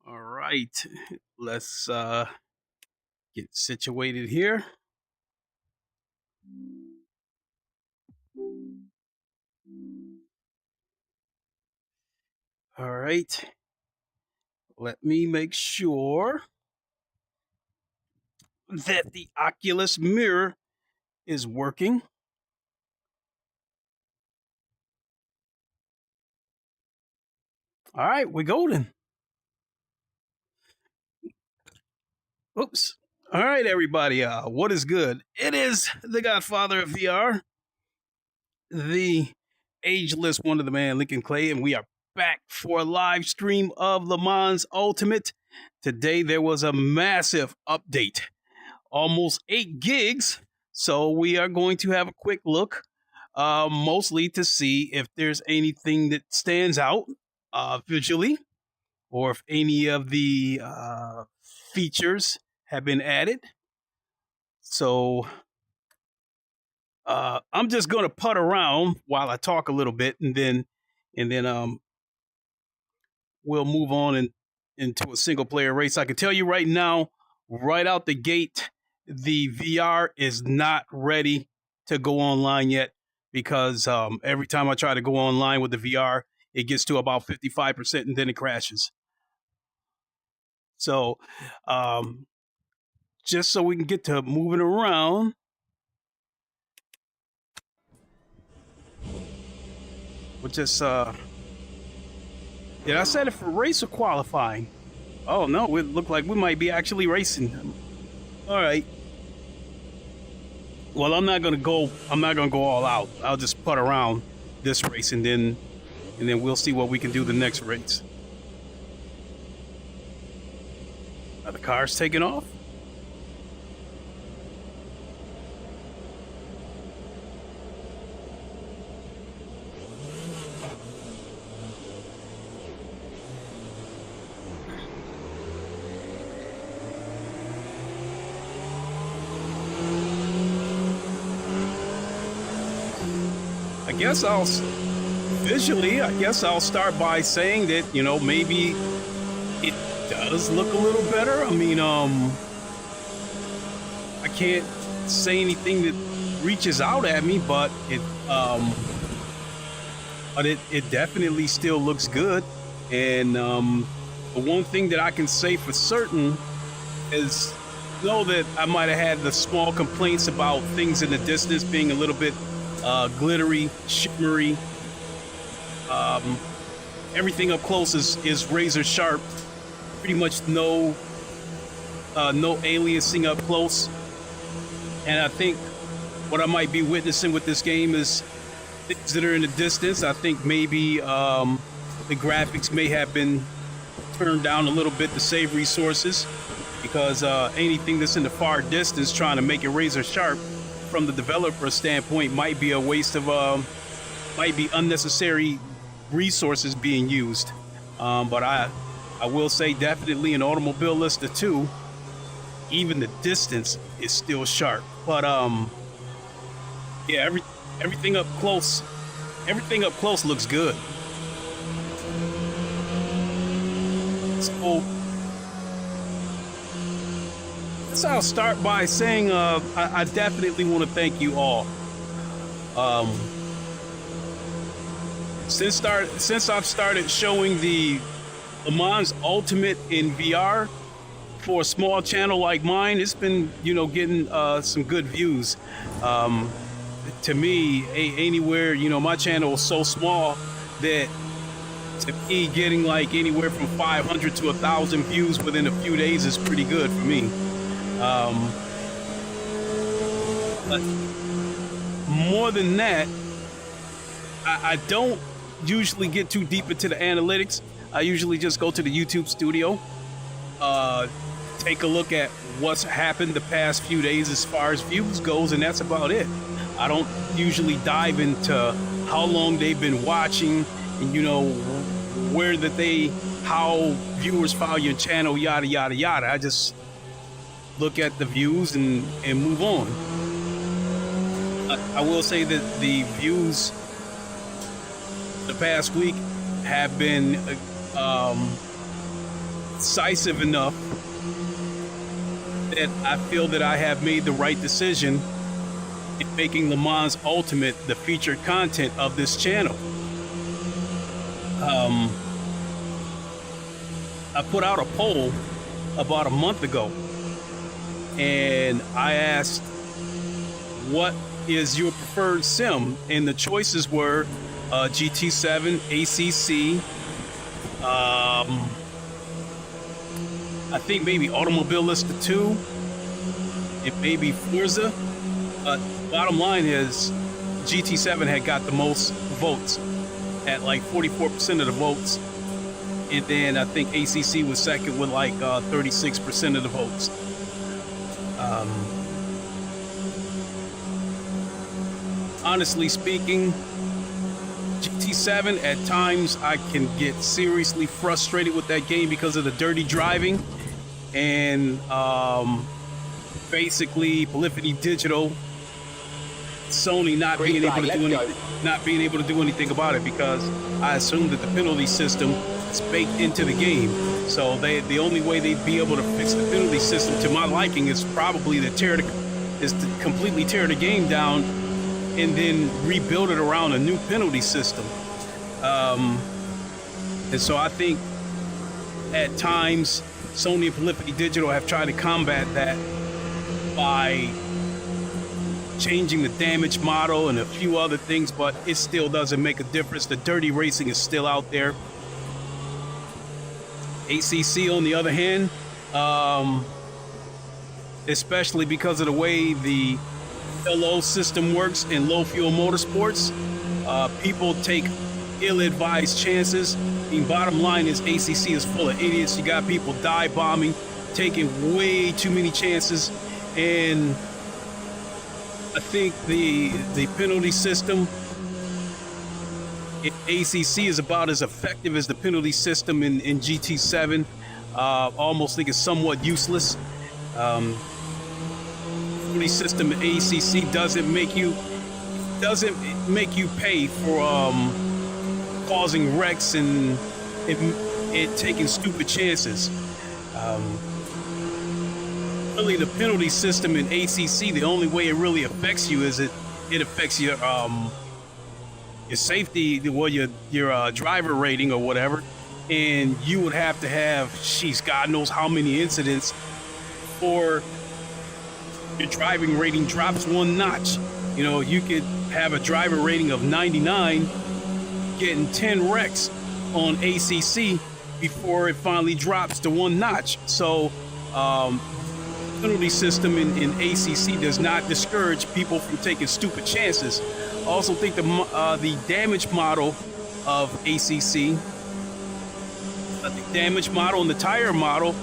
All right, let's get situated here. All right, let me make sure that the Oculus mirror is working. All right, we're golden. Oops. All right, everybody. What is good? It is the Godfather of VR, the ageless Wonder the Man, Lincoln Clay, and we are back for a live stream of LeMans Ultimate. Today there was a massive update, almost 8 gigs. So we are going to have a quick look, mostly to see if there's anything that stands out visually, or if any of the features have been added. So I'm just going to putt around while I talk a little bit, and then we'll move on into a single player race. I can tell you right now, right out the gate, the VR is not ready to go online yet, because every time I try to go online with the VR, it gets to about 55% and then it crashes. So just so we can get to moving around. We'll just, did I set it for race or qualifying? Oh no, it looked like we might be actually racing. All right. Well, I'm not gonna go all out. I'll just putt around this race, and then we'll see what we can do the next race. Are the cars taking off? I guess I'll start by saying that, you know, maybe it does look a little better. I mean, I can't say anything that reaches out at me, but it definitely still looks good. And the one thing that I can say for certain is, know that I might have had the small complaints about things in the distance being a little bit glittery, shimmery. Everything up close is razor sharp. Pretty much no aliasing up close. And I think what I might be witnessing with this game is things that are in the distance. I think maybe the graphics may have been turned down a little bit to save resources, because anything that's in the far distance, trying to make it razor sharp from the developer standpoint, might be a waste of might be unnecessary resources being used. But I will say, definitely an Automobile Lister 2, even the distance is still sharp. But yeah, everything up close looks good. So I'll start by saying I definitely want to thank you all. Since I've started showing the LeMans Ultimate in VR for a small channel like mine, it's been, you know, getting some good views. To me, anywhere, you know, my channel is so small that To me, getting like anywhere from 500 to 1,000 views within a few days is pretty good for me. But more than that, I don't usually get too deep into the analytics. I usually just go to the YouTube studio, take a look at what's happened the past few days as far as views goes, and that's about it. I don't usually dive into how long they've been watching and, you know, how viewers follow your channel, yada, yada, yada. I just look at the views and move on. I will say that the views the past week have been decisive enough that I feel that I have made the right decision in making LeMans Ultimate the featured content of this channel. I put out a poll about a month ago, and I asked, what is your preferred sim? And the choices were GT7, ACC, I think maybe Automobilista 2, and maybe Forza. But bottom line is GT7 had got the most votes at like 44% of the votes. And then I think ACC was second with like 36% of the votes. Honestly speaking, GT7, at times I can get seriously frustrated with that game because of the dirty driving and basically Polyphony Digital, Sony not being able to do anything about it, because I assume that the penalty system is baked into the game. So the only way they'd be able to fix the penalty system to my liking is probably to completely tear the game down and then rebuild it around a new penalty system. And so I think at times Sony and Polyphony Digital have tried to combat that by changing the damage model and a few other things, but it still doesn't make a difference. The dirty racing is still out there. ACC, on the other hand, especially because of the way the LO system works in low fuel motorsports, people take ill-advised chances. The bottom line is ACC is full of idiots. You got people dive bombing, taking way too many chances, and I think the penalty system in ACC is about as effective as the penalty system in GT7. Almost think it's somewhat useless. Penalty system in ACC doesn't make you pay for causing wrecks and taking stupid chances. Really, the penalty system in ACC, the only way it really affects you is it affects your safety, well, your driver rating or whatever, and you would have to have, God knows how many incidents before your driving rating drops one notch. You know, you could have a driver rating of 99, getting 10 wrecks on ACC before it finally drops to one notch. So penalty system in ACC does not discourage people from taking stupid chances. I also think the damage model of ACC, the damage model and the tire model,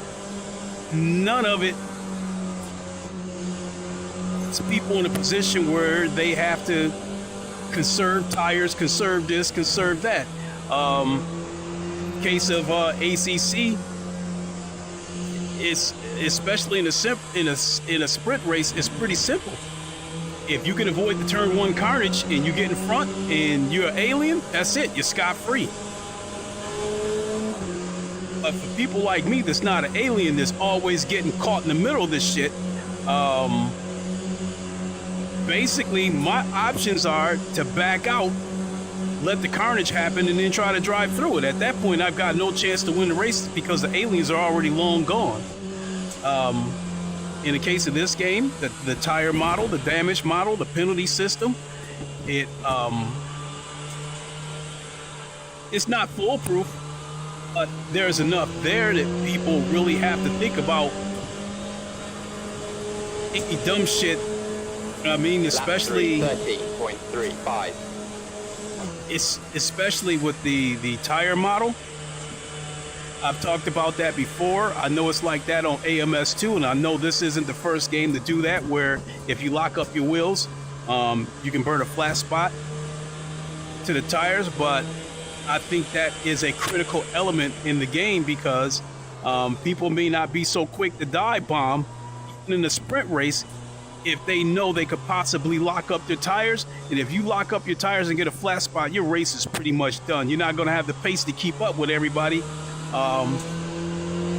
none of it puts people in a position where they have to conserve tires, conserve this, conserve that. Case of ACC, it's especially in a sprint race, it's pretty simple. If you can avoid the turn one carnage and you get in front and you're an alien, that's it, you're scot-free. But for people like me that's not an alien, that's always getting caught in the middle of this shit, basically my options are to back out, let the carnage happen, and then try to drive through it. At that point, I've got no chance to win the race because the aliens are already long gone. In the case of this game, the tire model, the damage model, the penalty system, it it's not foolproof, but there's enough there that people really have to think about any dumb shit. I mean, especially 13.35. It's especially with the tire model. I've talked about that before. I know it's like that on AMS2, and I know this isn't the first game to do that, where if you lock up your wheels, you can burn a flat spot to the tires. But I think that is a critical element in the game, because people may not be so quick to dive bomb in a sprint race if they know they could possibly lock up their tires. And if you lock up your tires and get a flat spot, your race is pretty much done. You're not going to have the pace to keep up with everybody,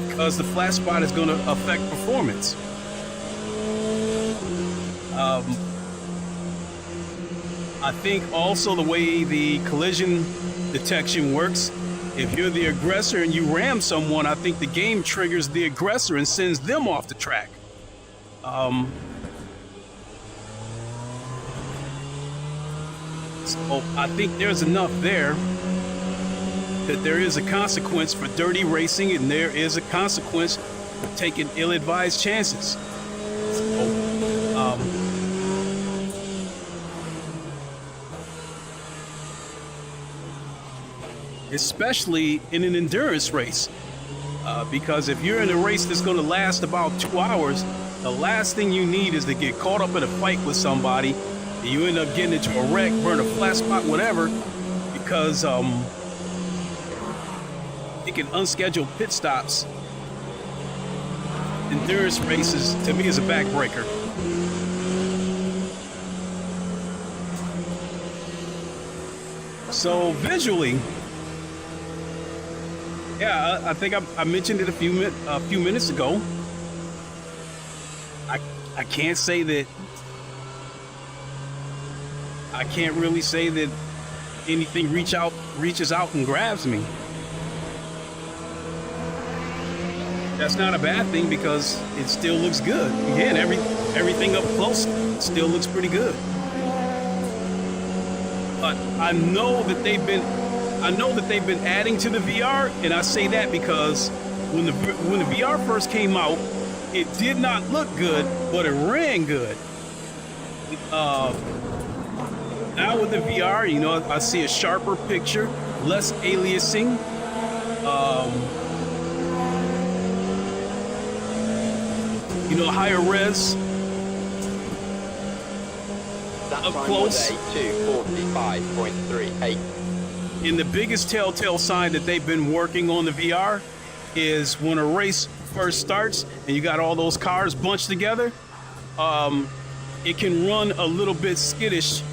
because the flat spot is going to affect performance. I think also the way the collision detection works, if you're the aggressor and you ram someone, I think the game triggers the aggressor and sends them off the track. So I think there's enough there that there is a consequence for dirty racing, and there is a consequence for taking ill-advised chances. So, especially in an endurance race, because if you're in a race that's going to last about 2 hours, the last thing you need is to get caught up in a fight with somebody, and you end up getting into a wreck, burn a flat spot, whatever, because taking unscheduled pit stops, endurance races, to me, is a backbreaker. So visually, yeah, I think I mentioned it a few minutes ago. I can't say that. I can't really say that anything reaches out and grabs me. That's not a bad thing, because it still looks good. Again, everything up close still looks pretty good. But I know that they've been adding to the VR, and I say that because when the VR first came out, it did not look good, but it ran good. Now with the VR, you know, I see a sharper picture, less aliasing. You know, higher res. That up close. 245.38. And the biggest telltale sign that they've been working on the VR is when a race first starts and you got all those cars bunched together, it can run a little bit skittish,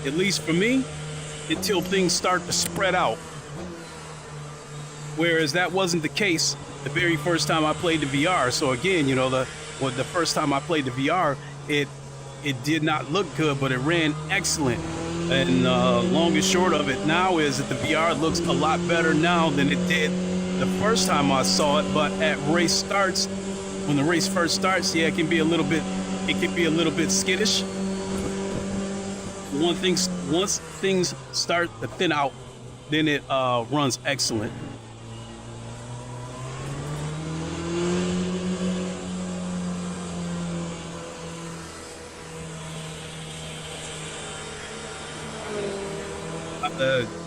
at least for me, until things start to spread out. Whereas that wasn't the case the very first time I played the VR. So again, you know, the first time I played the VR, it did not look good, but it ran excellent. And long and short of it now is that the VR looks a lot better now than it did the first time I saw it. But at race starts, when the race first starts, yeah, it can be a little bit skittish. Once things start to thin out, then it runs excellent.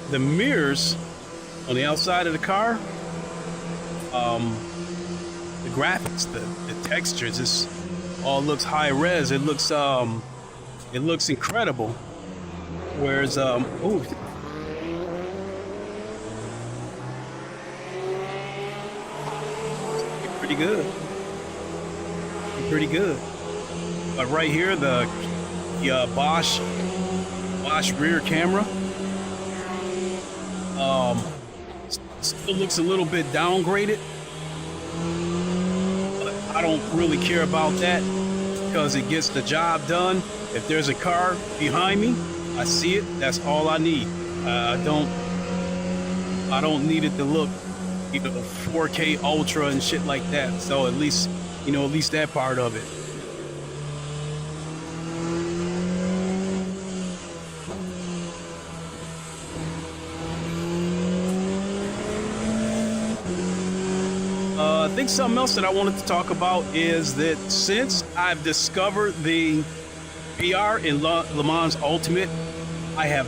The mirrors on the outside of the car, the graphics, the textures, this all looks high res. It looks incredible. Whereas pretty good. But right here, the Bosch rear camera. Still looks a little bit downgraded, but I don't really care about that because it gets the job done. If there's a car behind me, I see it. That's all I need. I don't need it to look, you know, 4K Ultra and shit like that. So at least that part of it. think something else that I wanted to talk about is that since I've discovered the VR in LeMans Ultimate, I've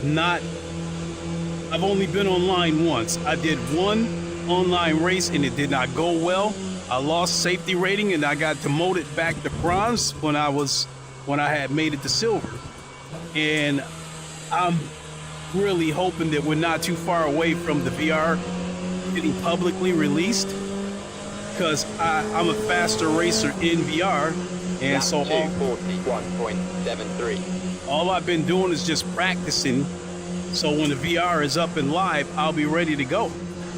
only been online once. I did one online race and it did not go well. I lost safety rating and I got demoted back to bronze when I had made it to silver. And I'm really hoping that we're not too far away from the VR getting publicly released, because I'm a faster racer in VR, and so 41.73. all I've been doing is just practicing, so when the VR is up and live, I'll be ready to go.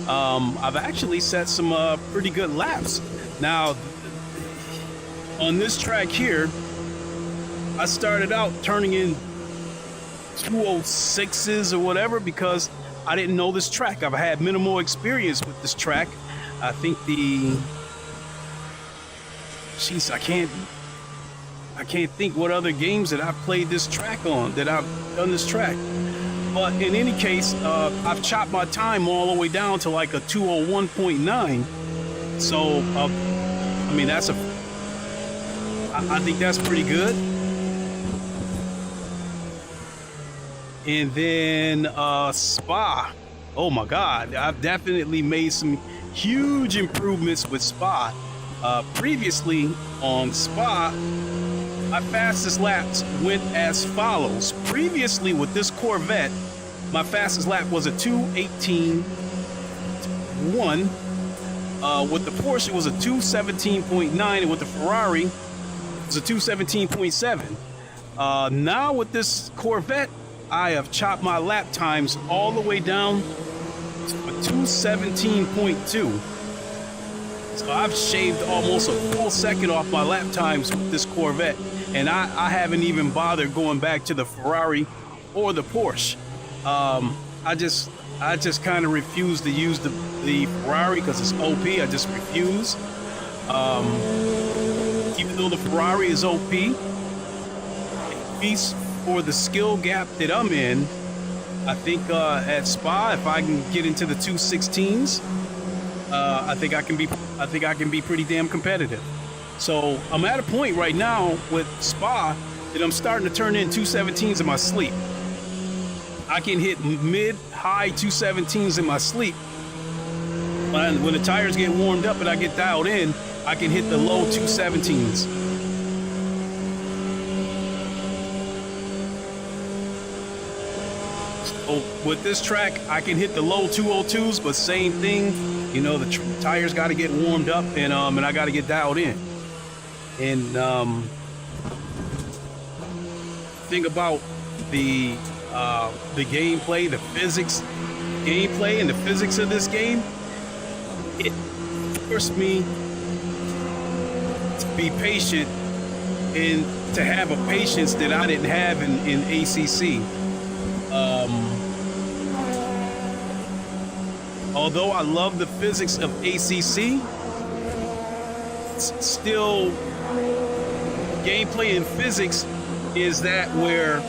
I've actually set some pretty good laps. Now, on this track here, I started out turning in 206s or whatever because I didn't know this track. I've had minimal experience with this track. I think I can't think what other games that I've played this track on, that I've done this track. But in any case, I've chopped my time all the way down to like a 201.9. So, I mean, I think that's pretty good. And then Spa. Oh my God, I've definitely made some huge improvements with Spa. Previously on Spa, my fastest laps went as follows. Previously with this Corvette, my fastest lap was a 2:18.1. With the Porsche, it was a 2:17.9, and with the Ferrari, it was a 2:17.7. Now with this Corvette, I have chopped my lap times all the way down to a 2:17.2. So I've shaved almost a full second off my lap times with this Corvette, and I haven't even bothered going back to the Ferrari or the Porsche. I just kind of refuse to use the Ferrari because it's OP. I just refuse. Even though the Ferrari is OP, at least for the skill gap that I'm in, I think at Spa, if I can get into the 216s, I think I can be pretty damn competitive. So I'm at a point right now with Spa that I'm starting to turn in 217s in my sleep. I can hit mid-high 217s in my sleep. When the tires get warmed up and I get dialed in, I can hit the low 217s. So with this track, I can hit the low 202s, but same thing, you know, the tires got to get warmed up and I got to get dialed in. And think about the gameplay, the physics, gameplay and the physics of this game. It forced me to be patient and to have a patience that I didn't have in ACC. Although I love the physics of ACC, still gameplay and physics is that where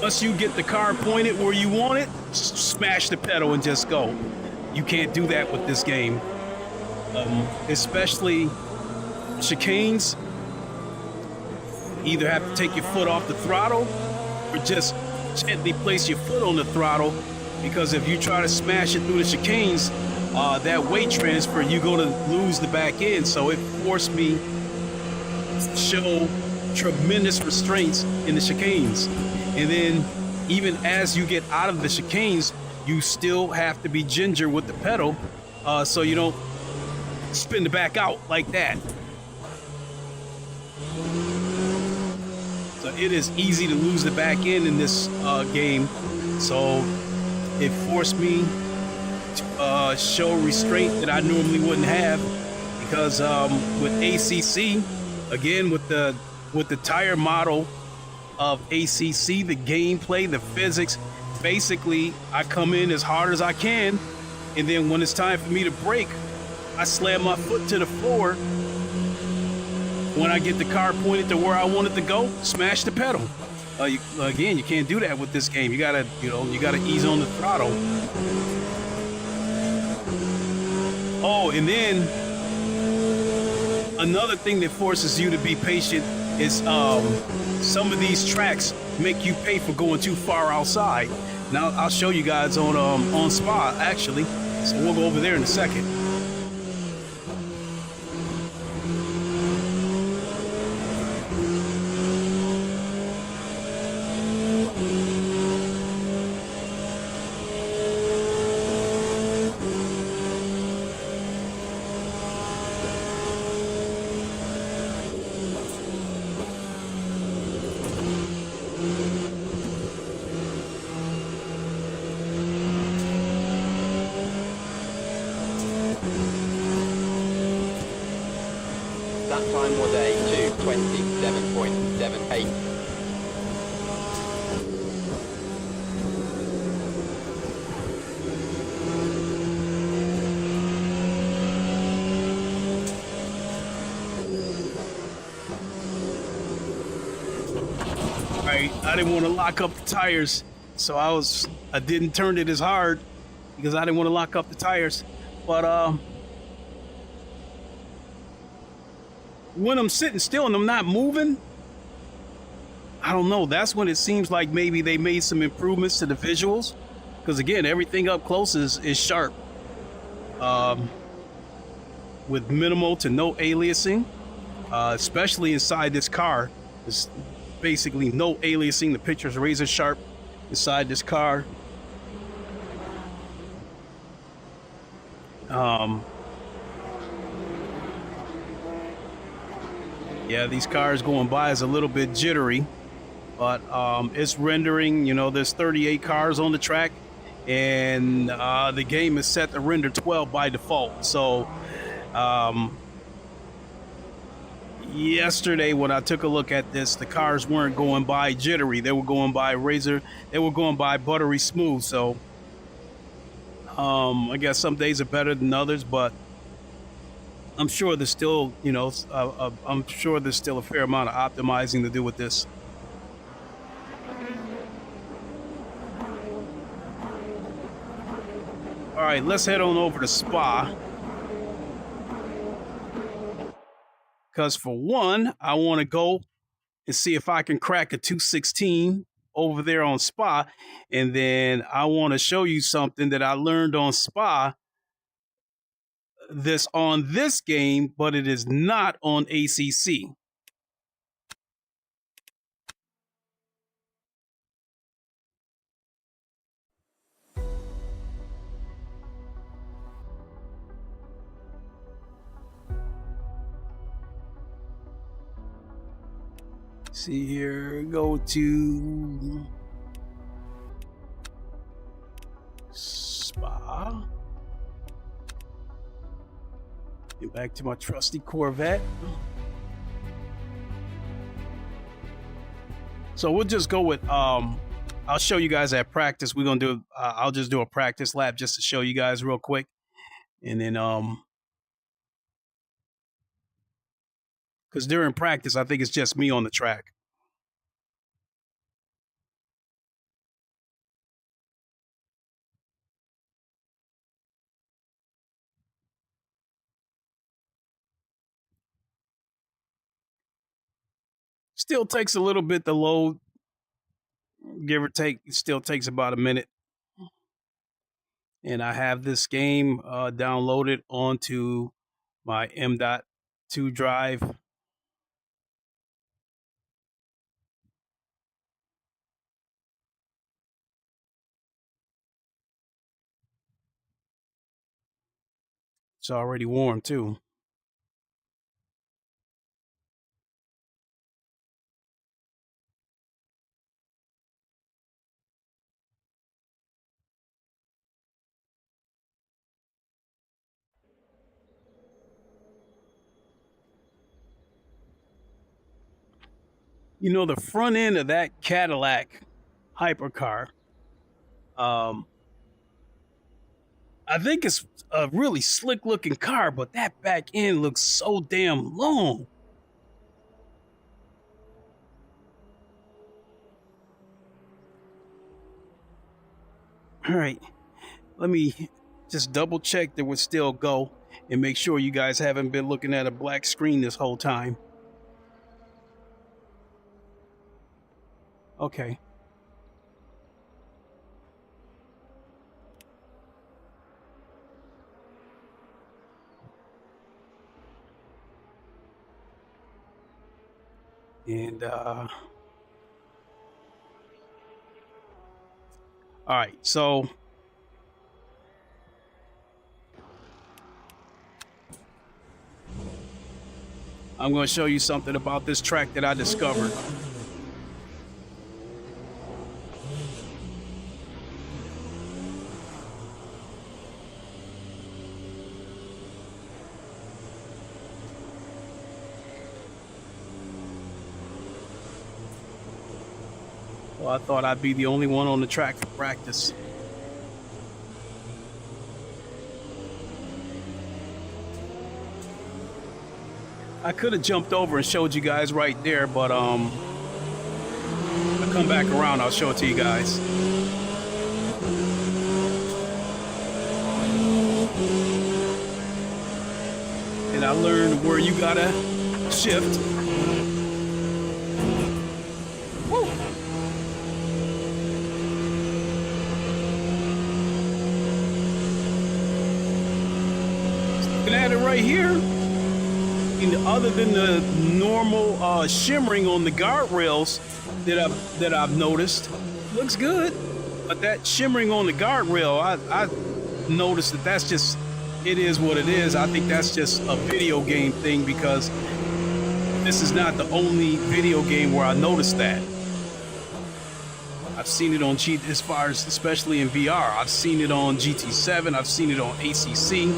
once you get the car pointed where you want it, smash the pedal and just go. You can't do that with this game. Especially chicanes. Either have to take your foot off the throttle or just gently place your foot on the throttle, because if you try to smash it through the chicanes, that weight transfer, you're going to lose the back end. So it forced me to show tremendous restraints in the chicanes. And then even as you get out of the chicanes, you still have to be ginger with the pedal, so you don't spin the back out like that. So it is easy to lose the back end in this game. So it forced me to show restraint that I normally wouldn't have, because with ACC, again, with the tire model of ACC, the gameplay, the physics, basically I come in as hard as I can, and then when it's time for me to brake, I slam my foot to the floor. When I get the car pointed to where I want it to go, smash the pedal. Again, you can't do that with this game. You gotta ease on the throttle. Oh, and then another thing that forces you to be patient is some of these tracks make you pay for going too far outside. Now I'll show you guys on Spa actually, so we'll go over there in a second. That time was a 2:27.78. I didn't want to lock up the tires, so I didn't turn it as hard because I didn't want to lock up the tires. But when I'm sitting still and I'm not moving, I don't know, that's when it seems like maybe they made some improvements to the visuals, because again, everything up close is sharp, with minimal to no aliasing, especially inside this car. There's basically no aliasing. The picture's razor sharp inside this car. Yeah, these cars going by is a little bit jittery, but it's rendering, you know, there's 38 cars on the track, and the game is set to render 12 by default. So yesterday when I took a look at this, the cars weren't going by jittery. They were going by buttery smooth. So I guess some days are better than others, but I'm sure there's still, you know, I'm sure there's still a fair amount of optimizing to do with this. All right, let's head on over to Spa. Because for one, I want to go and see if I can crack a 216 over there on Spa. And then I want to show you something that I learned on Spa on this game, but it is not on ACC. See here, go to Spa. Get back to my trusty Corvette. So we'll just go with, I'll show you guys at practice. We're going to do, I'll just do a practice lap just to show you guys real quick. And then, because during practice, I think it's just me on the track. Still takes a little bit to load, give or take. It still takes about a minute. And I have this game downloaded onto my M.2 drive. It's already warm too. You know, the front end of that Cadillac hypercar, I think it's a really slick looking car, but that back end looks so damn long. All right, let me just double check that we'll still go. and make sure you guys haven't been looking at a black screen this whole time. Okay. And all right, so I'm going to show you something about this track that I discovered. Well, I thought I'd be the only one on the track for practice. I could have jumped over and showed you guys right there, but I'll come back around, I'll show it to you guys. And I learned where you gotta shift. Woo. Looking at it right here, and other than the normal shimmering on the guardrails that I've noticed, looks good. But that shimmering on the guardrail, I noticed that's just, it is what it is. I think that's just a video game thing, because this is not the only video game where I noticed that. I've seen it on as far as, especially in VR. I've seen it on GT7. I've seen it on ACC.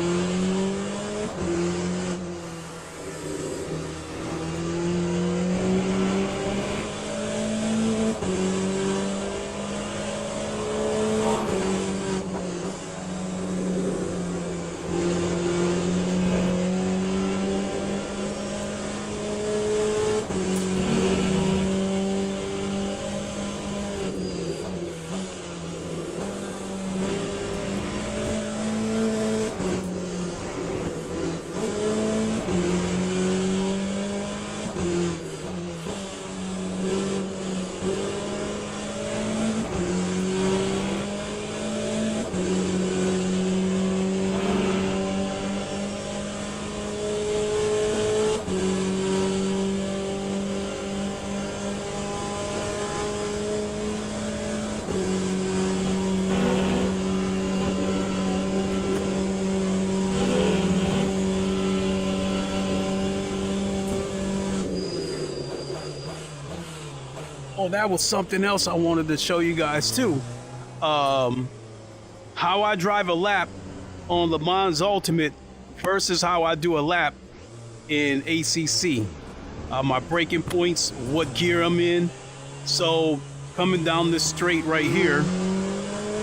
Oh, that was something else I wanted to show you guys too. How I drive a lap on LeMans Ultimate versus how I do a lap in ACC. My braking points, what gear I'm in. So coming down this straight right here,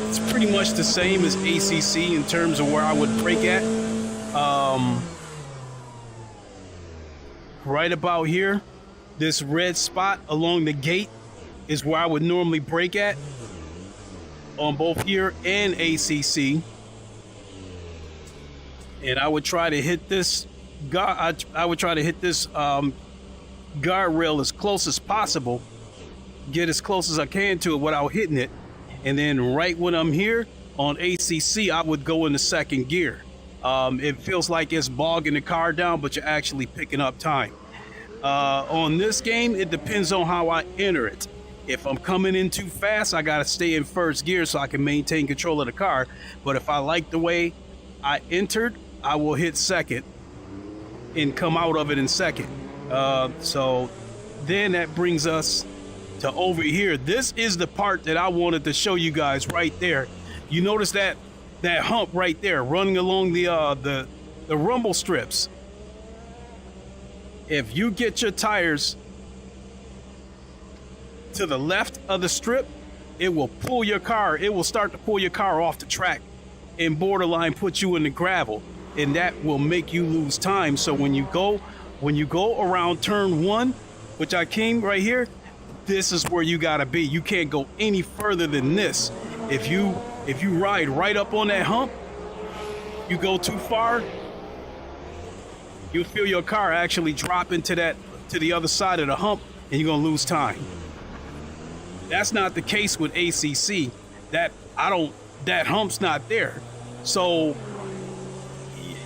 it's pretty much the same as ACC in terms of where I would brake at. Right about here, this red spot along the gate is where I would normally brake at on both here and ACC. And I would try to hit this guardrail as close as possible, get as close as I can to it without hitting it. And then right when I'm here on ACC, I would go into second gear. It feels like it's bogging the car down, but you're actually picking up time. On this game, it depends on how I enter it. If I'm coming in too fast, I gotta stay in first gear so I can maintain control of the car. But if I like the way I entered, I will hit second and come out of it in second. So then that brings us to over here. This is the part that I wanted to show you guys right there. You notice that hump right there running along the rumble strips. If you get your tires to the left of the strip, it will pull your car. It will start to pull your car off the track and borderline put you in the gravel, and that will make you lose time. So when you go around turn 1, which I came right here, this is where you gotta be. You can't go any further than this. If you ride right up on that hump, you go too far, you'll feel your car actually drop into the other side of the hump, and you're gonna lose time. That's not the case with ACC. That hump's not there. So,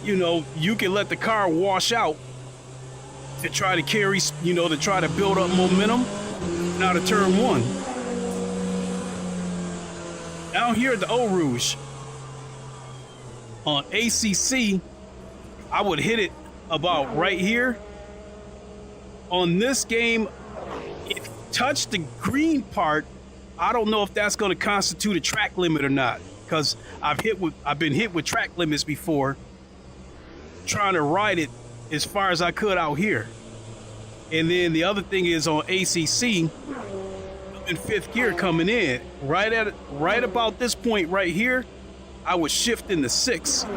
you know, you can let the car wash out to try to carry, you know, to try to build up momentum. Now to turn one. Down here at the Eau Rouge, on ACC, I would hit it about right here. On this game, if you touch the green part, I don't know if that's going to constitute a track limit or not, because I've been hit with track limits before, trying to ride it as far as I could out here. And then the other thing is on ACC, I'm in fifth gear coming in. Right about this point right here, I was shifting to sixth.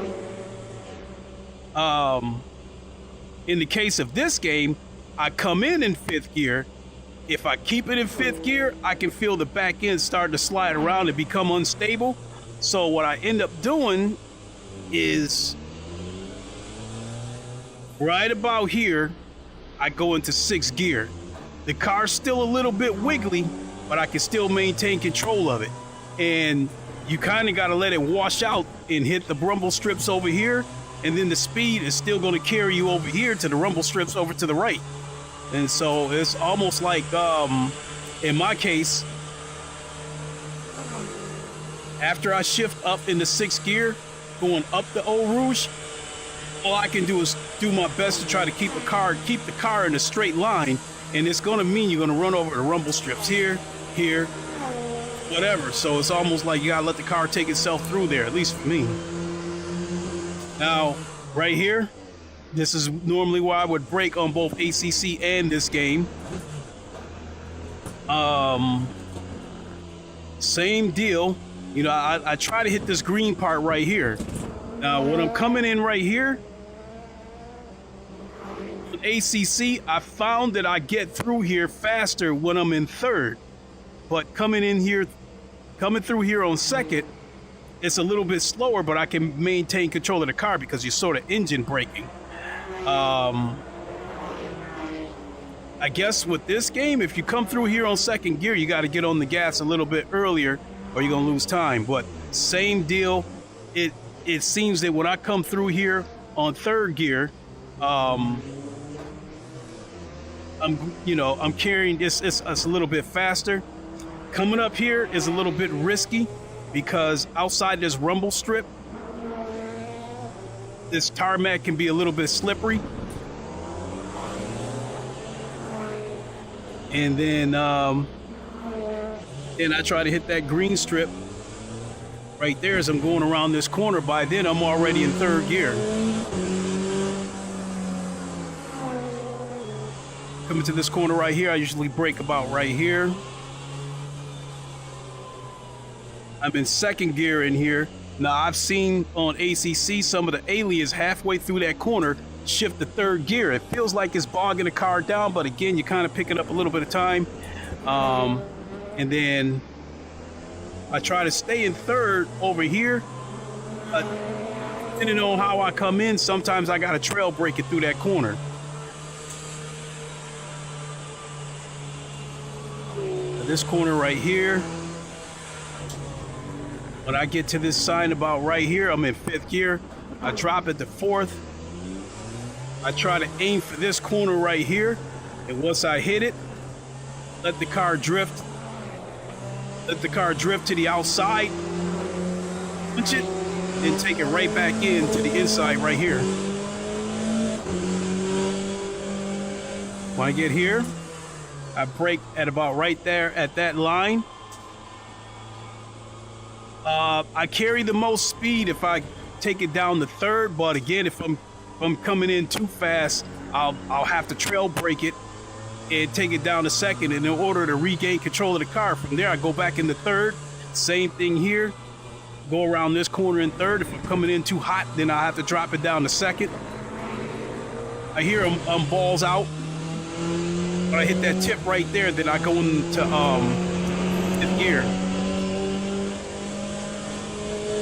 In the case of this game, I come in fifth gear. If I keep it in fifth gear, I can feel the back end start to slide around and become unstable. So what I end up doing is right about here, I go into sixth gear. The car's still a little bit wiggly, but I can still maintain control of it. And you kind of got to let it wash out and hit the rumble strips over here. And then the speed is still going to carry you over here to the rumble strips over to the right. And so it's almost like, in my case, after I shift up into sixth gear, going up the Eau Rouge, all I can do is do my best to try to keep the car in a straight line. And it's going to mean you're going to run over the rumble strips here, whatever. So it's almost like you got to let the car take itself through there, at least for me. Now, right here, this is normally where I would brake on both ACC and this game. Same deal. You know, I try to hit this green part right here. Now, when I'm coming in right here, with ACC, I found that I get through here faster when I'm in third. But coming through here on second, it's a little bit slower, but I can maintain control of the car because you're sort of engine braking. I guess with this game, if you come through here on second gear, you got to get on the gas a little bit earlier or you're going to lose time. But same deal. It seems that when I come through here on third gear, I'm carrying this. It's a little bit faster. Coming up here is a little bit risky because outside this rumble strip, this tarmac can be a little bit slippery. And then I try to hit that green strip right there as I'm going around this corner. By then, I'm already in third gear. Coming to this corner right here, I usually brake about right here. I'm in second gear in here. Now, I've seen on ACC some of the aliens halfway through that corner shift to third gear. It feels like it's bogging the car down, but again, you're kind of picking up a little bit of time. And then I try to stay in third over here. Depending on how I come in, sometimes I got to trail brake it through that corner. This corner right here. When I get to this sign about right here, I'm in fifth gear. I drop it to fourth. I try to aim for this corner right here. And once I hit it, let the car drift. Let the car drift to the outside. Punch it and take it right back in to the inside right here. When I get here, I brake at about right there at that line. I carry the most speed if I take it down to third, but again, if I'm coming in too fast, I'll have to trail brake it and take it down to second. And in order to regain control of the car, from there I go back into third. Same thing here. Go around this corner in third. If I'm coming in too hot, then I have to drop it down to second. I hear I'm balls out. When I hit that tip right there, then I go into fifth gear.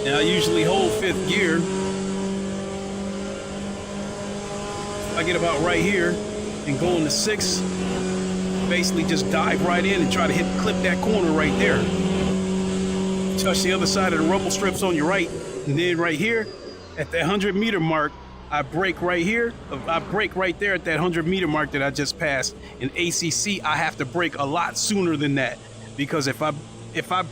Now I usually hold fifth gear. I get about right here and go into 6, basically just dive right in and try to clip that corner right there. Touch the other side of the rumble strips on your right, and then right here at that 100-meter mark, I brake right here. I brake right there at that 100-meter mark that I just passed. In ACC, I have to brake a lot sooner than that, because if I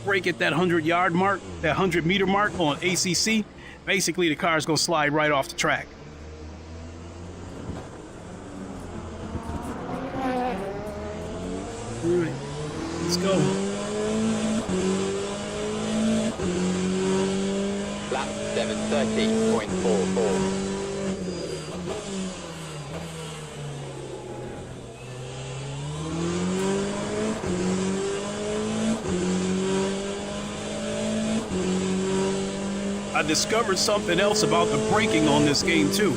brake at that 100-yard mark, that 100-meter mark on ACC, basically the car is gonna slide right off the track. All right, let's go. Lap 7:30.44. I discovered something else about the braking on this game too.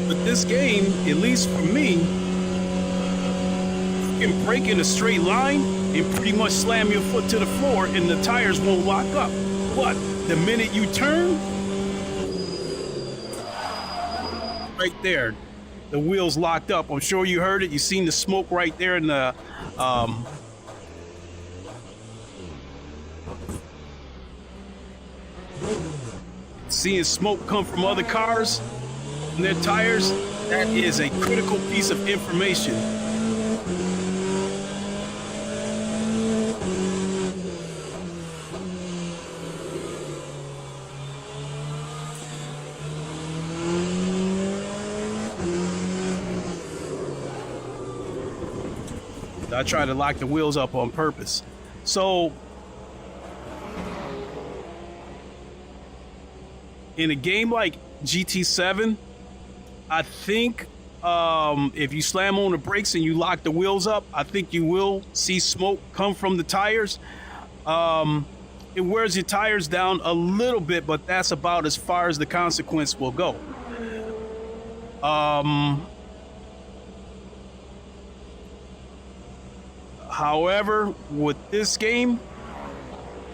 But this game, at least for me, you can brake in a straight line and pretty much slam your foot to the floor and the tires won't lock up. But the minute you turn, right there, the wheels locked up. I'm sure you heard it. You seen the smoke right there in the seeing smoke come from other cars and their tires. That is a critical piece of information. I try to lock the wheels up on purpose. So in a game like GT7, I think if you slam on the brakes and you lock the wheels up, I think you will see smoke come from the tires. It wears your tires down a little bit, but that's about as far as the consequence will go. However, with this game,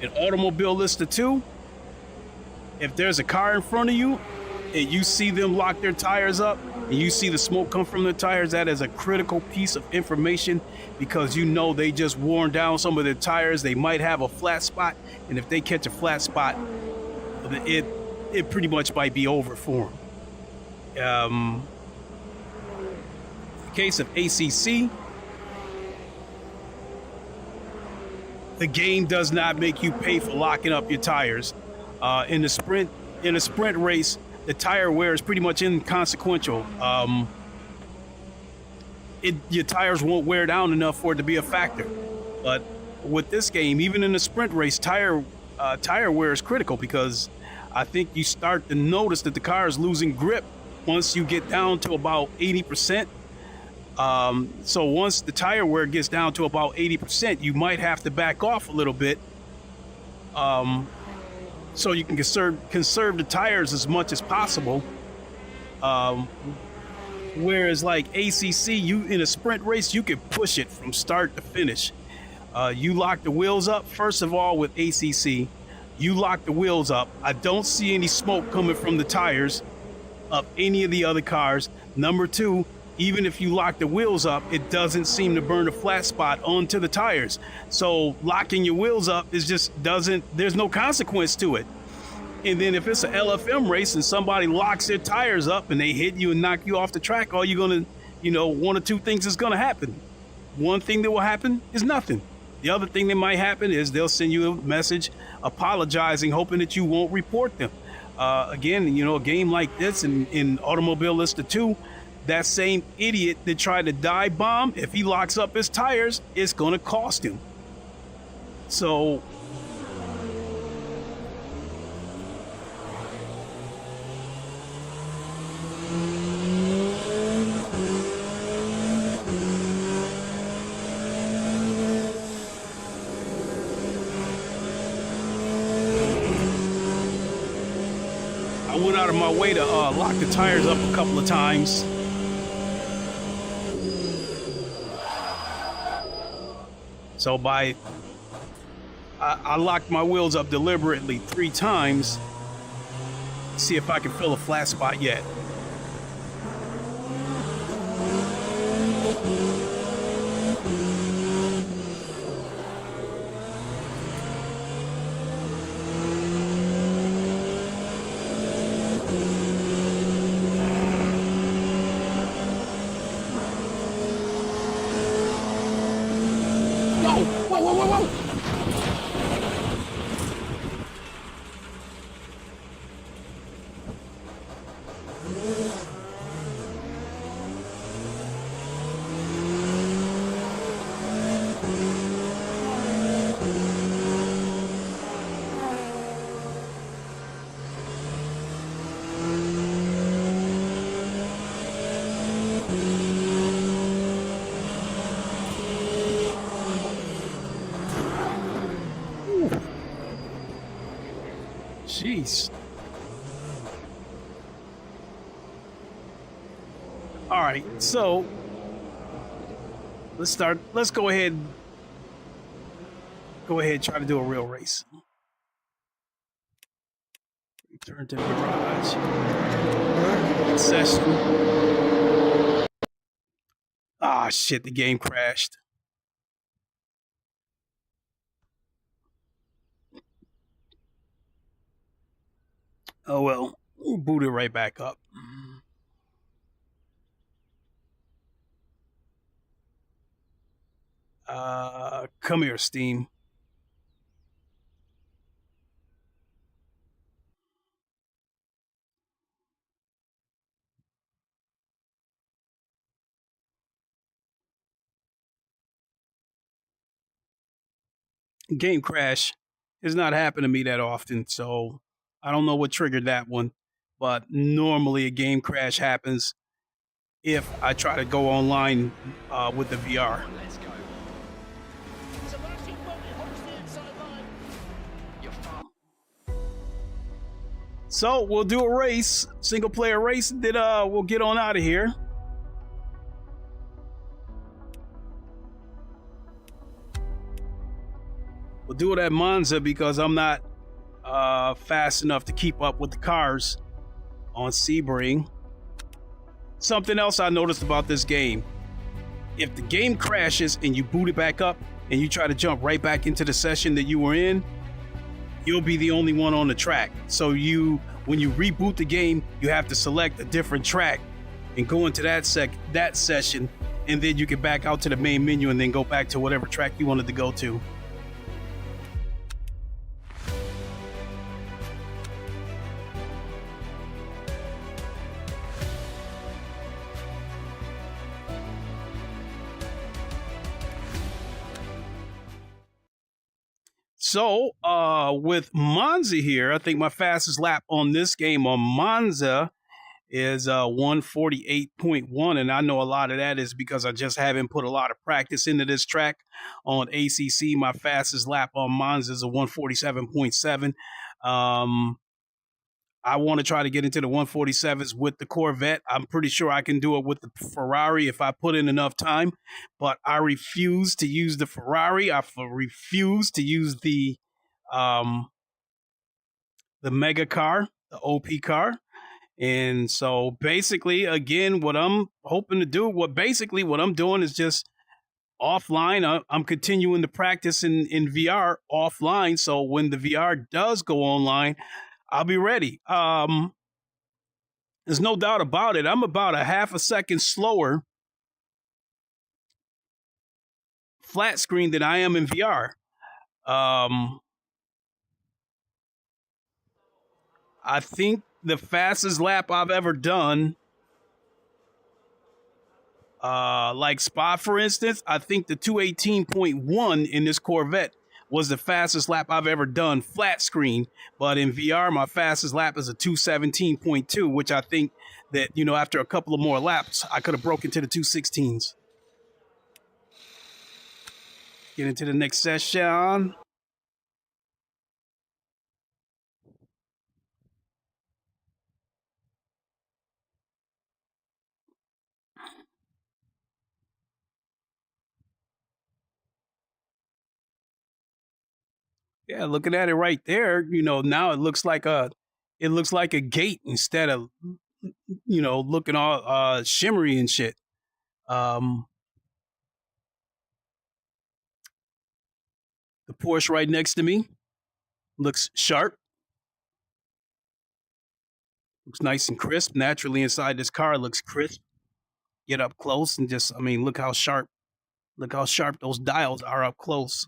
in Automobile Lister 2, if there's a car in front of you and you see them lock their tires up and you see the smoke come from the tires, that is a critical piece of information, because you know they just worn down some of their tires. They might have a flat spot, and if they catch a flat spot, it pretty much might be over for them. In the case of ACC, the game does not make you pay for locking up your tires. In a sprint race, the tire wear is pretty much inconsequential. Your tires won't wear down enough for it to be a factor. But with this game, even in a sprint race, tire wear is critical, because I think you start to notice that the car is losing grip once you get down to about 80%. So once the tire wear gets down to about 80%, you might have to back off a little bit, so you can conserve the tires as much as possible. Whereas like ACC, you in a sprint race, you can push it from start to finish. You lock the wheels up. First of all, with ACC, you lock the wheels up. I don't see any smoke coming from the tires of any of the other cars. Number two, even if you lock the wheels up, it doesn't seem to burn a flat spot onto the tires. So locking your wheels up is there's no consequence to it. And then if it's an LFM race and somebody locks their tires up and they hit you and knock you off the track, all you're gonna, one or two things is gonna happen. One thing that will happen is nothing. The other thing that might happen is they'll send you a message apologizing, hoping that you won't report them. Again, a game like this in Automobile Lister 2, that same idiot that tried to dive bomb, if he locks up his tires, it's going to cost him. So I went out of my way to lock the tires up a couple of times. So I locked my wheels up deliberately 3 times. See if I can fill a flat spot yet. Whoa! Jeez. All right, so let's start. Let's go ahead. Try to do a real race. Return to the garage. Session. Ah, shit! The game crashed. Oh well, we'll boot it right back up. Come here, Steam. Game crash has not happened to me that often, so I don't know what triggered that one. But normally a game crash happens if I try to go online with the VR. So we'll do a race, single player race, and then we'll get on out of here. We'll do it at Monza because I'm not fast enough to keep up with the cars on Sebring. Something else I noticed about this game: if the game crashes and you boot it back up and you try to jump right back into the session that you were in, you'll be the only one on the track. So when you reboot the game, you have to select a different track and go into that session, and then you can back out to the main menu and then go back to whatever track you wanted to go to. So, with Monza here, I think my fastest lap on this game on Monza is 148.1, and I know a lot of that is because I just haven't put a lot of practice into this track on ACC. My fastest lap on Monza is a 147.7. I want to try to get into the 147s with the Corvette. I'm pretty sure I can do it with the Ferrari if I put in enough time, but I refuse to use the Ferrari. I refuse to use the mega car, the OP car. And so basically, again, what I'm hoping to do, what I'm doing is just offline. I'm continuing to practice in VR offline. So when the VR does go online, I'll be ready. There's no doubt about it. I'm about a half a second slower flat screen than I am in VR. I think the fastest lap I've ever done, like Spa, for instance, I think the 218.1 in this Corvette was the fastest lap I've ever done flat screen. But in VR, my fastest lap is a 217.2, which I think that, after a couple of more laps, I could have broken to the 216s. Get into the next session. Yeah, looking at it right there, you know, now it looks like a gate instead of, you know, looking all shimmery and shit. The Porsche right next to me looks sharp, looks nice and crisp. Naturally inside this car looks crisp. Get up close and just, I mean, look how sharp those dials are up close.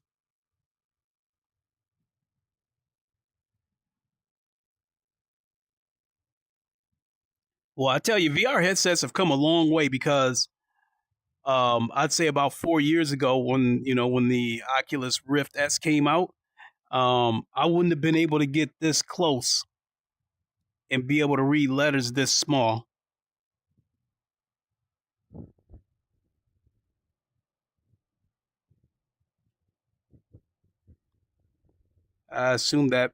Well, I tell you, VR headsets have come a long way because I'd say about 4 years ago when, you know, when the Oculus Rift S came out, I wouldn't have been able to get this close and be able to read letters this small. I assume that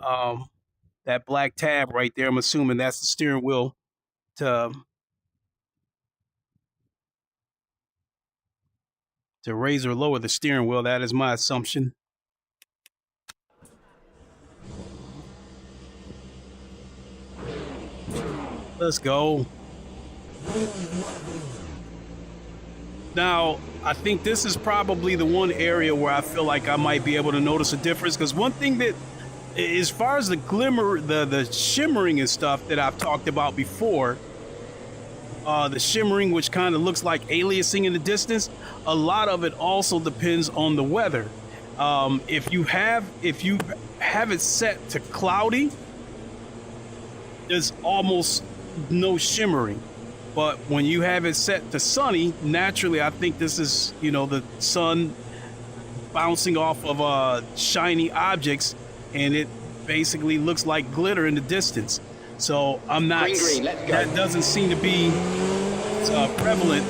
um, black tab right there, I'm assuming that's the steering wheel to raise or lower the steering wheel. That is my assumption. Let's go. Now, I think this is probably the one area where I feel like I might be able to notice a difference, because one thing that, as far as the glimmer, the shimmering and stuff that I've talked about before, the shimmering, which kind of looks like aliasing in the distance, a lot of it also depends on the weather. If you have it set to cloudy, there's almost no shimmering. But when you have it set to sunny, naturally, I think this is, you know, the sun bouncing off of shiny objects, and it basically looks like glitter in the distance. So I'm not. Green, let's go. That doesn't seem to be prevalent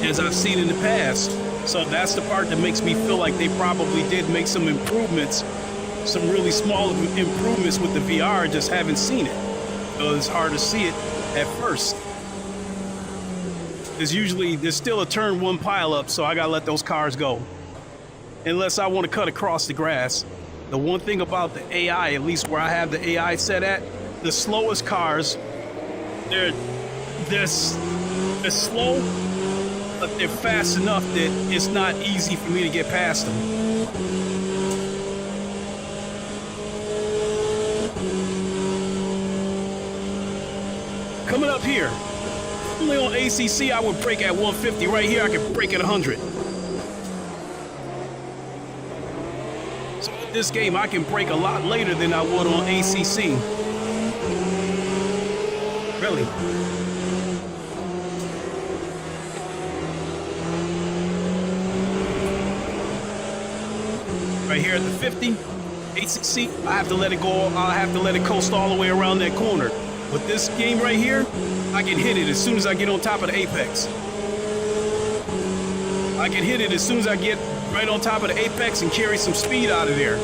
as I've seen in the past. So that's the part that makes me feel like they probably did make some improvements, some really small improvements with the VR. Just haven't seen it. So it's hard to see it at first. There's still a turn one pileup, so I gotta let those cars go. Unless I want to cut across the grass. The one thing about the AI, at least where I have the AI set at, the slowest cars, they're slow, but they're fast enough that it's not easy for me to get past them. Coming up here, only on ACC I would brake at 150. Right here I can brake at 100. So with this game I can brake a lot later than I would on ACC. Really. Right here at the 50, ACC, I have to let it go. I have to let it coast all the way around that corner. With this game right here, I can hit it as soon as I get on top of the apex. I can hit it as soon as I get right on top of the apex and carry some speed out of there.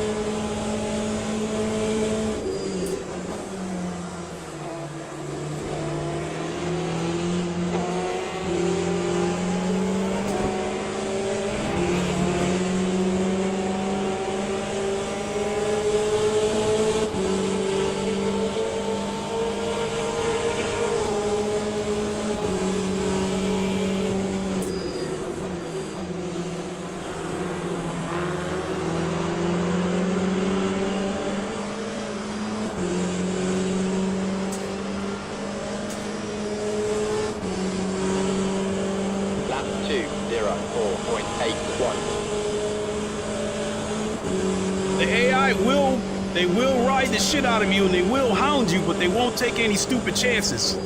They will ride the shit out of you and they will hound you, but they won't take any stupid chances.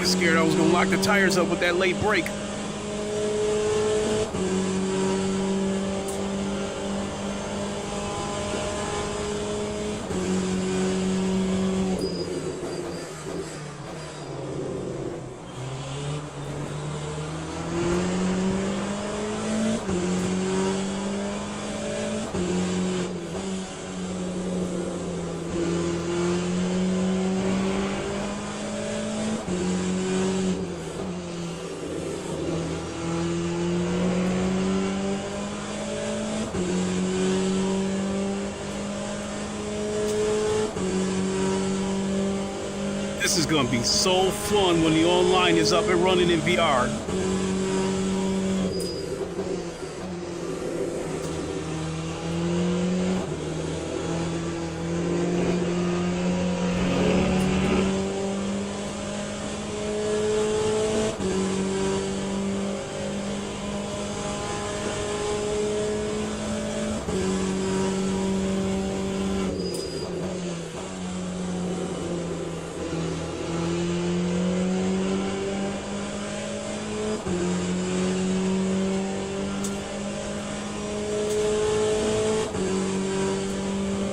was scared I was gonna lock the tires up with that late brake. This is gonna be so fun when the online is up and running in VR.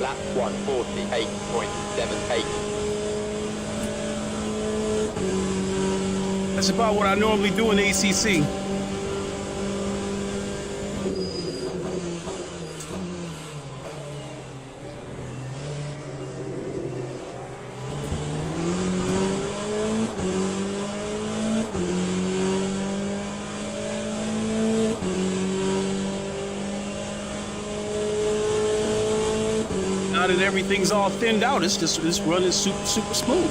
Lap 148.78. That's about what I normally do in ACC. Now that everything's all thinned out, it's running super smooth.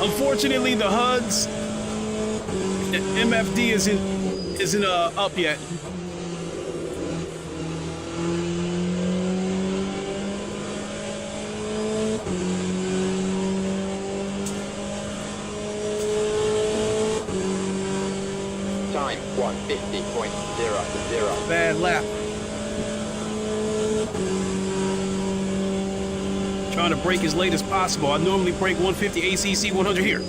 Unfortunately, the HUD's MFD isn't up yet. Time 150.00. Bad lap. Trying to brake as late as possible. I normally brake 150 ACC 100 here.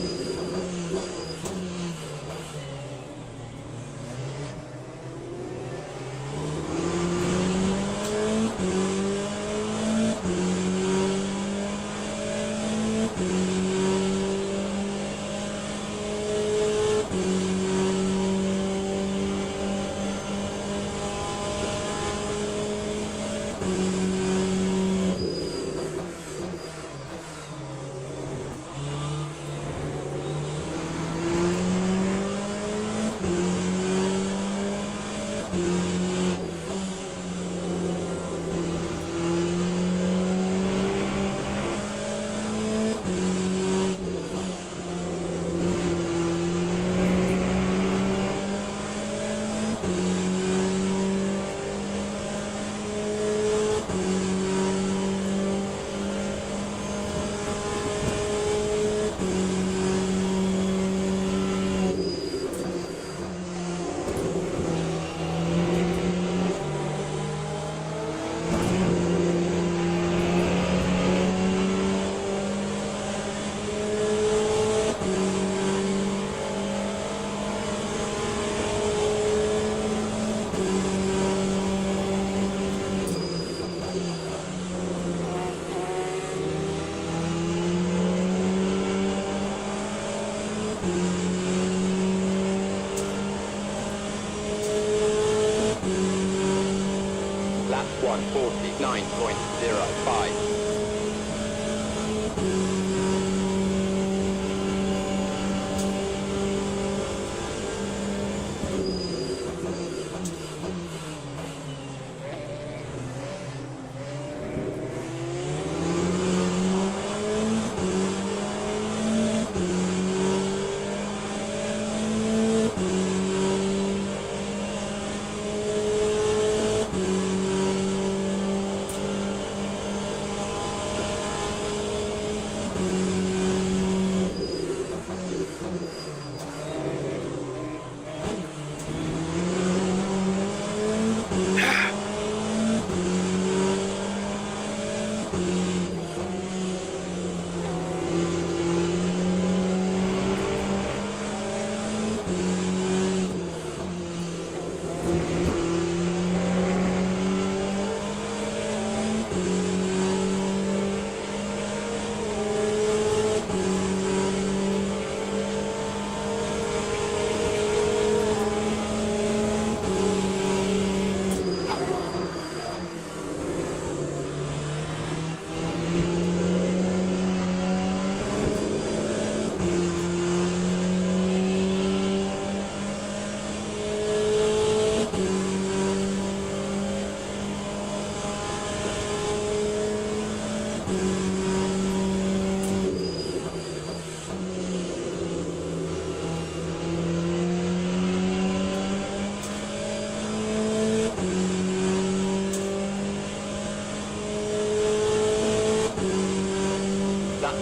149.05.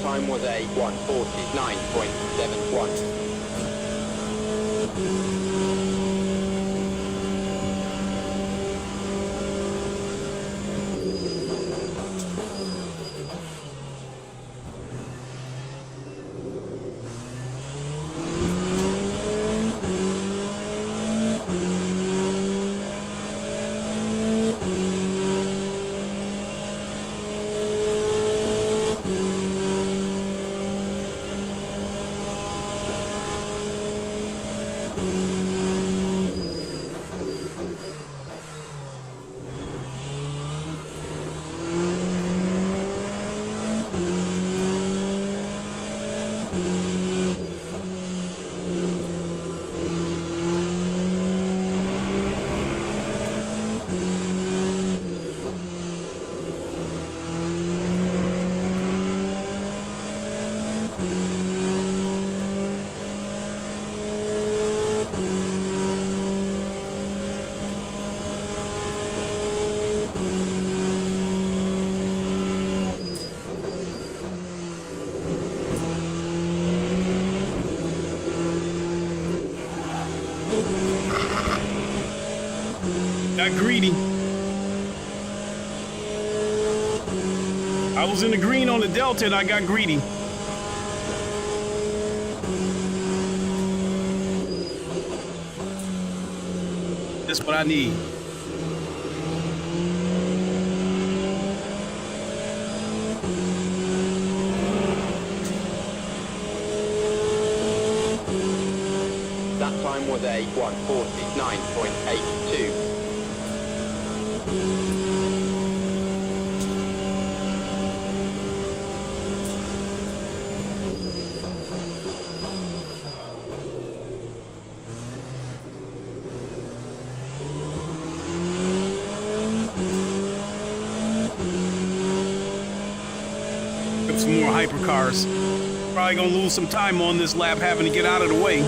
Time was a 149.71. Got greedy. I was in the green on the Delta and I got greedy. That's what I need. That time was a 149.82. Some more hypercars. Probably gonna lose some time on this lap having to get out of the way.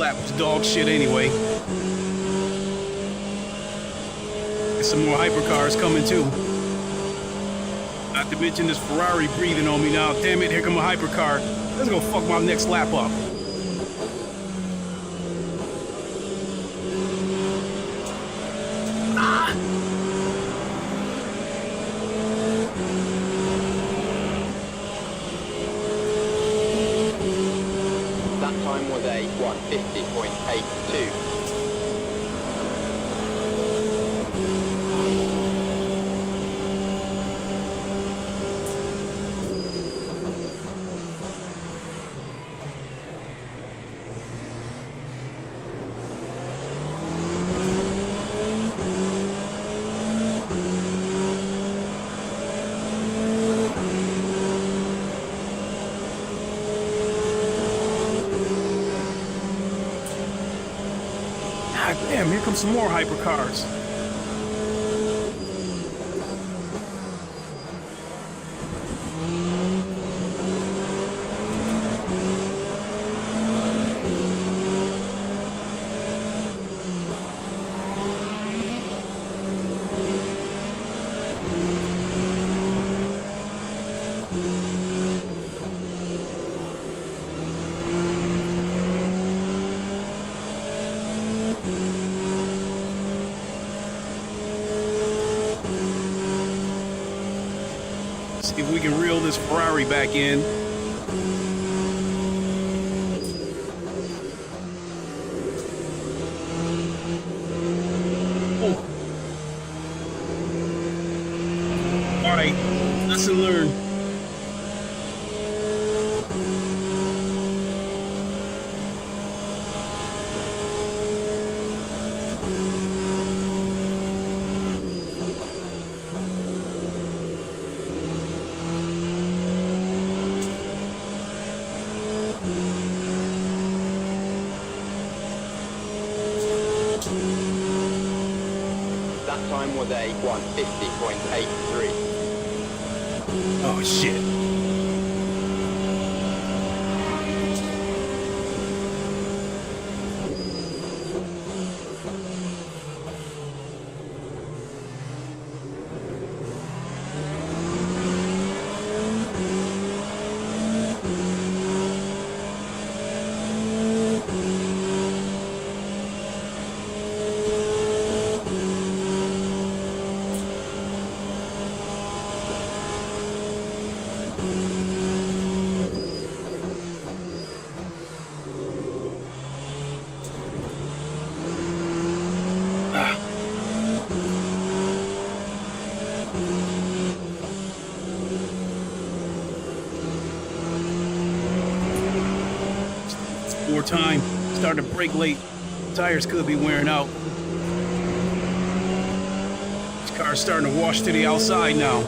lap was dog shit anyway. There's some more hypercars coming too. Not to mention this Ferrari breathing on me now. Damn it, here come a hypercar. That's gonna fuck my next lap up. That time was a 150.82. God damn, here comes some more hypercars. See if we can reel this Ferrari back in. Oh. All right, lesson learned. That time was a 150.83. Oh shit. More time. Starting to brake late. Tires could be wearing out. This car's starting to wash to the outside now.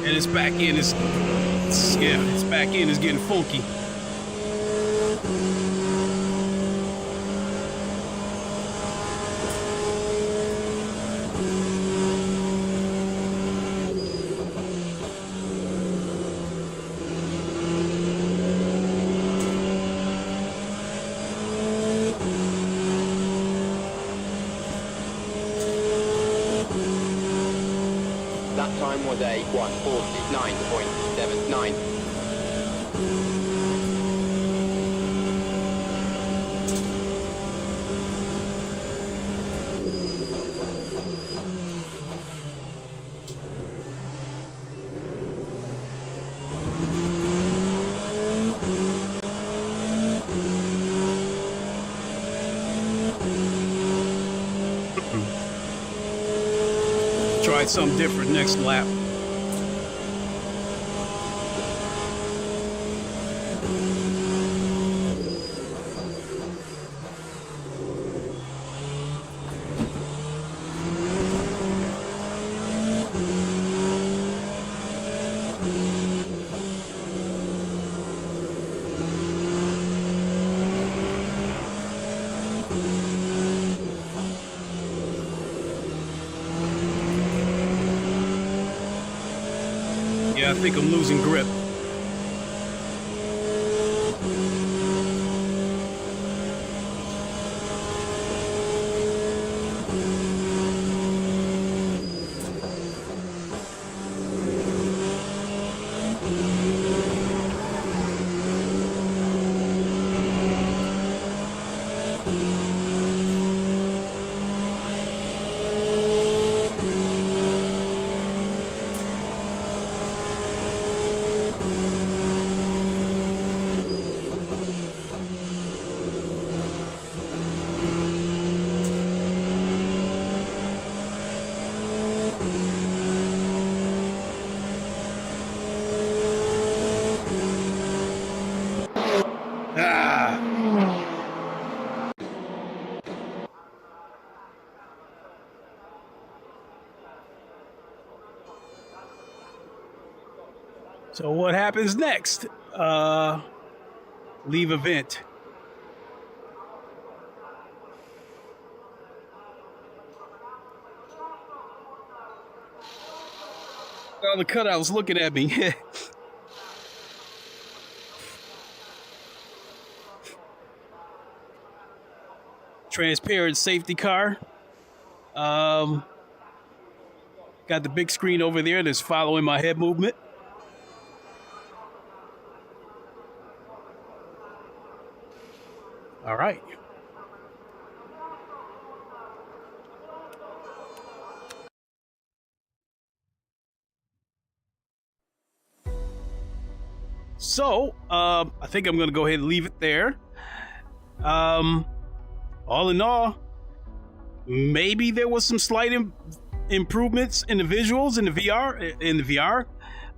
And its back end is, yeah, its back end is getting funky. That time was a 149.79. Try something different next lap. I think I'm losing grip. So what happens next? Leave event. All the cutouts looking at me. Transparent safety car. Got the big screen over there that's following my head movement. All right. So, I think I'm going to go ahead and leave it there. All in all, maybe there was some slight improvements in the visuals in the VR.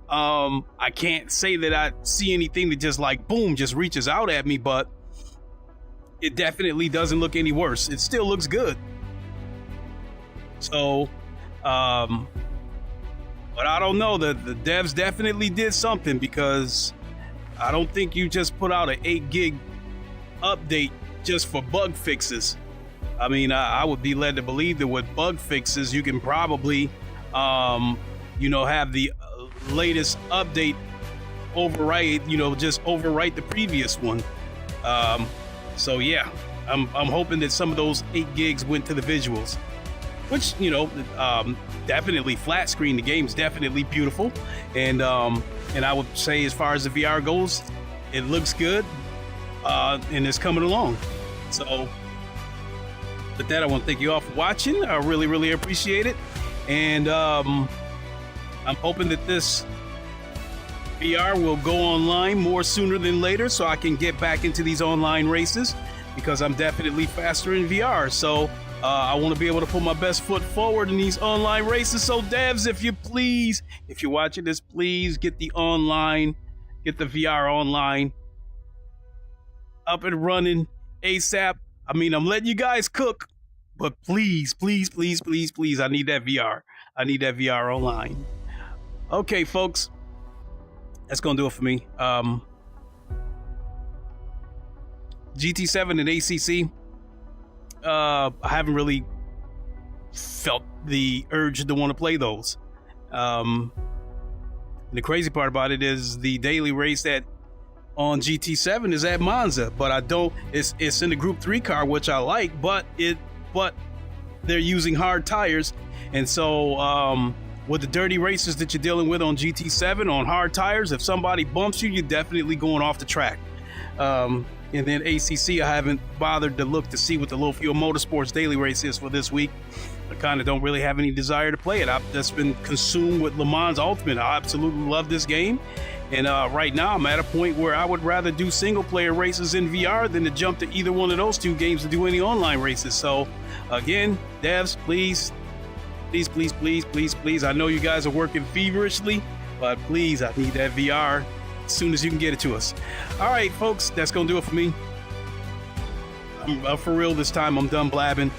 I can't say that I see anything that just like boom just reaches out at me, but it definitely doesn't look any worse. It still looks good. So, but I don't know. The devs definitely did something, because I don't think you just put out an 8 gig update just for bug fixes. I mean, I would be led to believe that with bug fixes, you can probably, have the latest update overwrite, just overwrite the previous one. So yeah, I'm hoping that some of those 8 gigs went to the visuals, which, definitely flat screen. The game's definitely beautiful. And I would say, as far as the VR goes, it looks good, and it's coming along. So with that, I want to thank you all for watching. I really, really appreciate it. And I'm hoping that this VR will go online more sooner than later, so I can get back into these online races, because I'm definitely faster in VR. So I want to be able to put my best foot forward in these online races. So devs, if you're watching this, please get the VR online up and running ASAP. I mean, I'm letting you guys cook, but please, please, please, please, please, I need that VR. I need that VR online. Okay, folks. That's gonna do it for me. GT7 and ACC. I haven't really felt the urge to want to play those. The crazy part about it is the daily race that on GT7 is at Monza, but I don't. It's in the Group 3 car, which I like, but they're using hard tires, and so with the dirty races that you're dealing with on GT7 on hard tires, if somebody bumps you, you're definitely going off the track. And then ACC, I haven't bothered to look to see what the Low Fuel Motorsports daily race is for this week. I kind of don't really have any desire to play it. I've just been consumed with LeMans Ultimate. I absolutely love this game. And right now I'm at a point where I would rather do single player races in VR than to jump to either one of those two games to do any online races. So again, devs, please, please, please, please, please, please. I know you guys are working feverishly, but please, I need that VR as soon as you can get it to us. All right, folks, that's going to do it for me. I'm for real this time. I'm done blabbing.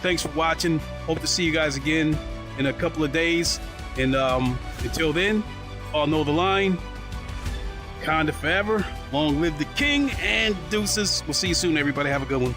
Thanks for watching. Hope to see you guys again in a couple of days. And until then, all know the line. Wakanda forever. Long live the king, and deuces. We'll see you soon, everybody. Have a good one.